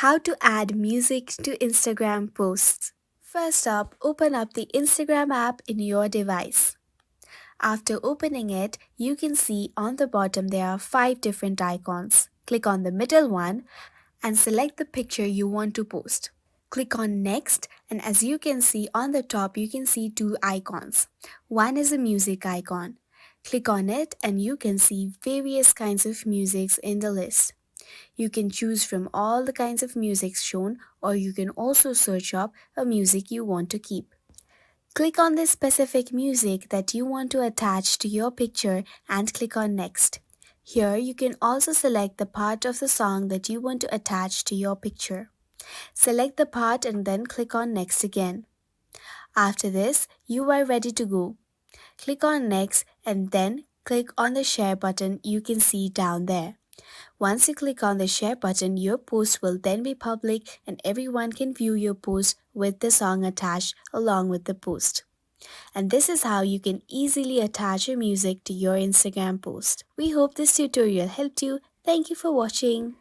How to add music to Instagram posts. First up, open up the Instagram app in your device. After opening it, you can see on the bottom there are 5 different icons. Click on the middle one and select the picture you want to post. Click on next, and as you can see on the top you can see 2 icons. One is a music icon. Click on it and you can see various kinds of musics in the list. You can choose from all the kinds of music shown, or you can also search up a music you want to keep. Click on the specific music that you want to attach to your picture and click on next. Here you can also select the part of the song that you want to attach to your picture. Select the part and then click on next again. After this, you are ready to go. Click on next and then click on the share button you can see down there. Once you click on the share button, your post will then be public and everyone can view your post with the song attached along with the post. And this is how you can easily attach your music to your Instagram post. We hope this tutorial helped you. Thank you for watching.